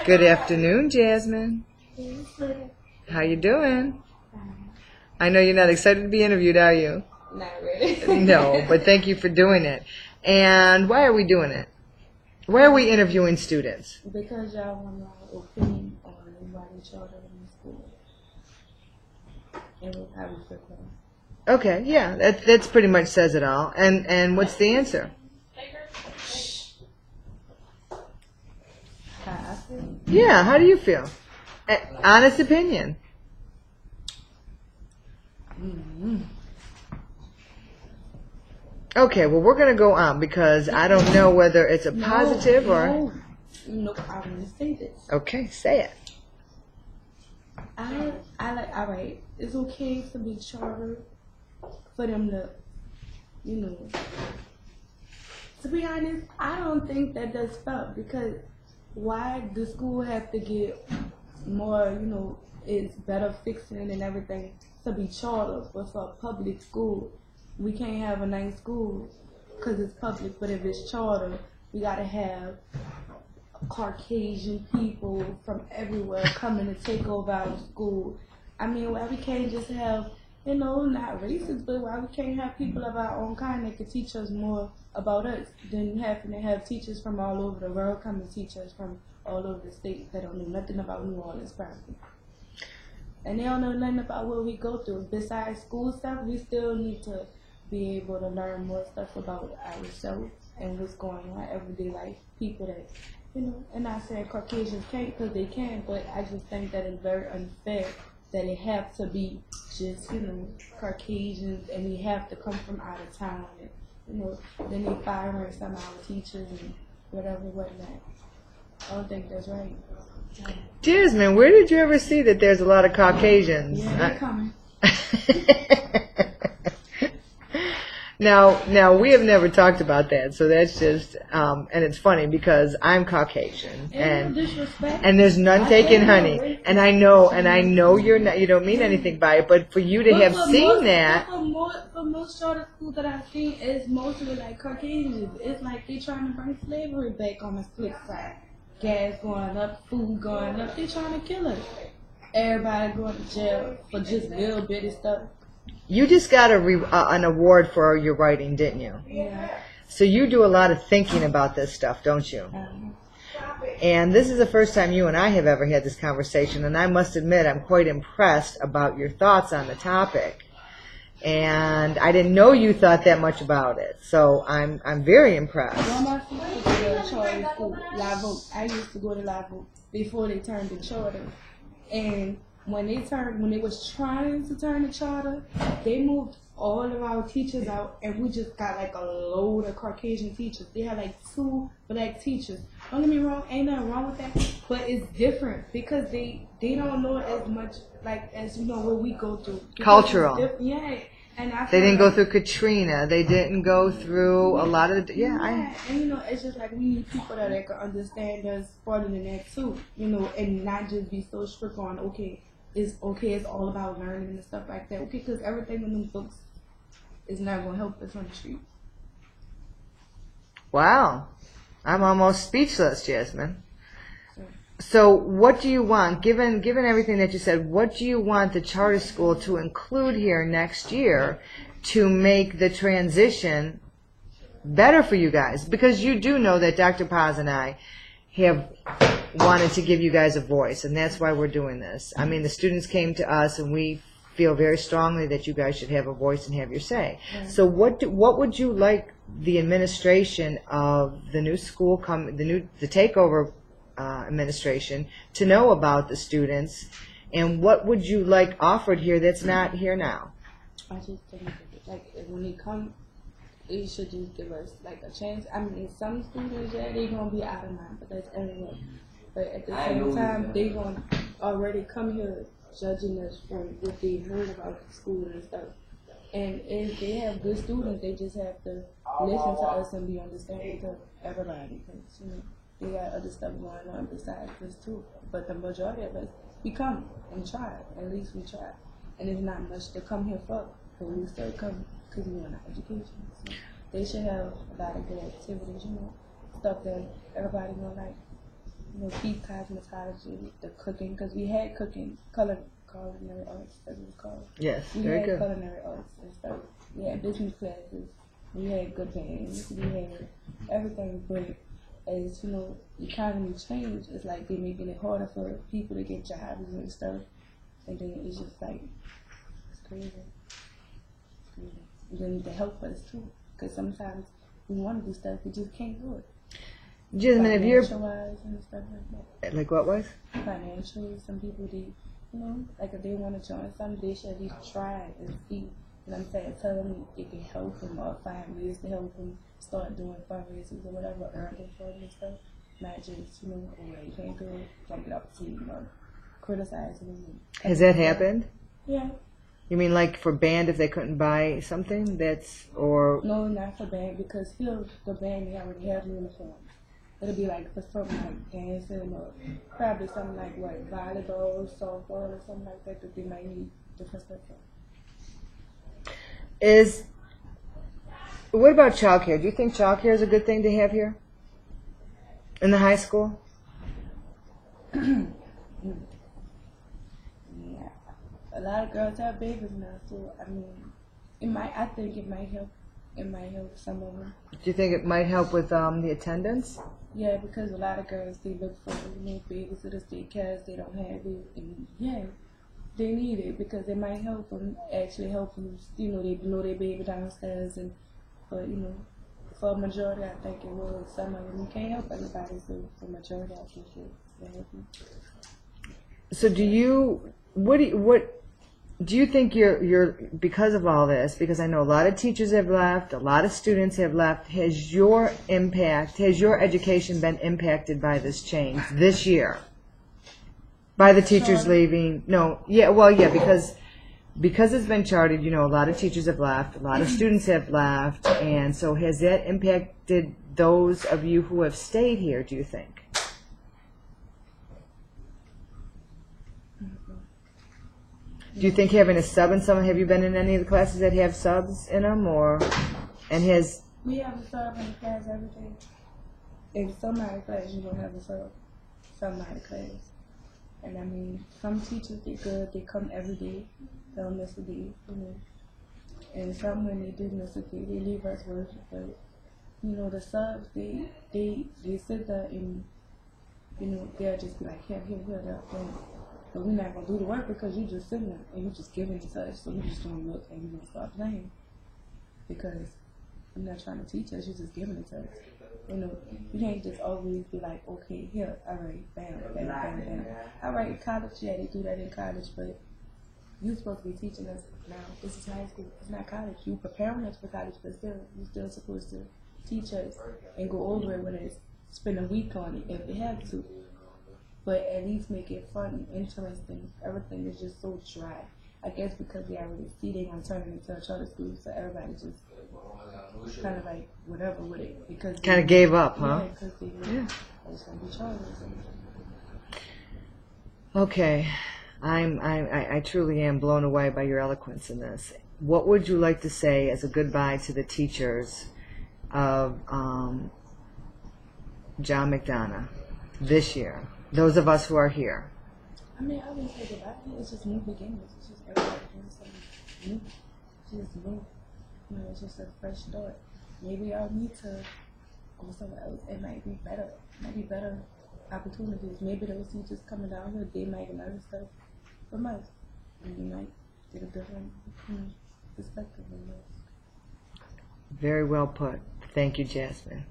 Good afternoon, Jasmine. How you doing? I know you're not excited to be interviewed, are you? Not really. No, but thank you for doing it. And why are we doing it? Why are we interviewing students? Because y'all want my opinion on why the children in school and how we feel about it. Okay, yeah, that's pretty much says it all. And what's the answer? How I feel. Yeah, how do you feel? Honest opinion. Okay, well, we're going to go on because I don't know whether it's a positive or... No, I want to say this. Okay, say it. I like, all right, it's okay to be chartered for them to, to be honest, I don't think that that's fair because why the school have to get more, it's better fixing and everything to be chartered, but for a public school, we can't have a nice school because it's public, but if it's chartered, we got to have Caucasian people from everywhere coming to take over our school. I mean, why we can't just have, not racist, but why we can't have people of our own kind that could teach us more about us than having to have teachers from all over the world come and teach us from all over the state that don't know nothing about New Orleans property. And they don't know nothing about what we go through. Besides school stuff, we still need to be able to learn more stuff about ourselves and what's going on in everyday life. People that, and I said Caucasians can't because they can, but I just think that it's very unfair that it have to be just, Caucasians and we have to come from out of town. And, then they firing some of our teachers and whatnot. I don't think that's right. Jasmine, where did you ever see that there's a lot of Caucasians? Yeah, they're coming. Now we have never talked about that, so that's just, and it's funny because I'm Caucasian, and there's none taking honey, and I know you don't mean anything by it, but for you to have seen that. For most charter schools that I've seen, it's mostly like Caucasians. It's like they're trying to bring slavery back on the flip side. Gas going up, food going up, they're trying to kill us. Everybody going to jail for just little bitty stuff. You just got an award for your writing, didn't you? Yeah. So you do a lot of thinking about this stuff, don't you? And this is the first time you and I have ever had this conversation, and I must admit I'm quite impressed about your thoughts on the topic. And I didn't know you thought that much about it, so I'm very impressed. One of my sisters go to charter school, Live Oak. I used to go to Live Oak before they turned to charter, and when they was trying to turn the charter, they moved all of our teachers out, and we just got like a load of Caucasian teachers. They had like 2 black teachers. Don't get me wrong, ain't nothing wrong with that, but it's different because they don't know as much as what we go through. Cultural. Yeah. And they didn't go through Katrina. They didn't go through a lot of and it's just like we need people that can understand us farther than that too, and not just be so strict on it's all about learning and stuff like that. Okay, because everything in them books is not going to help us on the street. Wow, I'm almost speechless, Jasmine. So what do you want, given everything that you said, what do you want the charter school to include here next year to make the transition better for you guys? Because you do know that Dr. Paz and I have wanted to give you guys a voice, and that's why we're doing this. I mean, the students came to us, and we feel very strongly that you guys should have a voice and have your say. Yeah. So what would you like the administration of the new school, the takeover administration, to know about the students, and what would you like offered here that's not here now? I just think when they come, they should just give us a chance. I mean, some students, they're gonna be out of mind, but that's everyone. But at the same time, they gonna already come here judging us from what they heard about the school and stuff. And if they have good students, they just have to listen to us and be understanding to everybody, because they got other stuff going on besides this too. But the majority of us, we come and try. At least we try. And there's not much to come here for, but we still come because we want our education. So they should have a lot of good activities, stuff that everybody gonna like. keep cosmetology, the cooking, because we had cooking, culinary arts, as it was called. Yes, We very had good. culinary arts and stuff. We had business classes. We had good bands. We had everything. But as the economy changed, it's like they're making it harder for people to get jobs and stuff. And then it's just like it's crazy. It's crazy. And they need to help us too, because sometimes we want to do stuff, we just can't do it. Jasmine, if you're Financial-wise and stuff like that. like what was? Financially, some people like if they want to join something, they should at least try and see. And I'm saying, tell them it can help them or find ways to help them start doing fundraisers or whatever, earning for them and stuff. Not just, oh, you can't do it, don't get up to criticizing them. Has that happened? Yeah. You mean like for band if they couldn't buy something or No, not for band, because here the band they already have uniforms. It'll be like for something like dancing or probably something like what, volleyball, softball or something like that they might need different stuff for. What about childcare? Do you think childcare is a good thing to have here? In the high school? Yeah. A lot of girls have babies now, so I mean, I think it might help. It might help some of them. Do you think it might help with the attendance? Yeah, because a lot of girls, they look for babysitters, daycares, they don't have it, and yeah, they need it because it might help them, actually help them, they know their baby downstairs, but for a majority, I think it will. Some of them, you can't help everybody, so for majority, I think it help them. So do you think you're because of all this, because I know a lot of teachers have left, a lot of students have left, has your education been impacted by this change this year? By the teachers leaving? No, because it's been charted, a lot of teachers have left, a lot of students have left, and so has that impacted those of you who have stayed here, do you think? Do you think having a sub in someone, have you been in any of the classes that have subs in them, We have a sub in the class every day. In some of the class, you don't have a sub. Some of the class. And I mean, some teachers, they're good, they come every day, they'll miss a day, And some, when they do miss a day, they leave us work. But, the subs, they sit there and, they'll just be like, here, there. But we're not going to do the work because you just sitting there and you just giving it to us. So you just going to look and you're going to start playing. Because you're not trying to teach us, you're just giving it to us. You can't just always be like, okay, here, all right, bam, bam, bam, bam. All right, college, yeah, they do that in college, but you're supposed to be teaching us now. This is high school. It's not college. You're preparing us for college, but still, you're still supposed to teach us and go over it when it's spend a week on it if they have to. But at least make it fun and interesting. Everything is just so dry. I guess because they already see they're going to turn it into a charter school, so everybody just kind of like whatever with it. Because kind of gave up, huh? Yeah, because it's going to be charters. Okay. I truly am blown away by your eloquence in this. What would you like to say as a goodbye to the teachers of John McDonough this year? Those of us who are here. I mean, I wouldn't say goodbye. It's just new beginnings. It's just everybody doing something new. It's just new. It's just a fresh start. Maybe I'll need to go somewhere else. It might be better. Better opportunities. Maybe those teachers coming down here, they might learn stuff from us. And we might get a different perspective on this. Very well put. Thank you, Jasmine.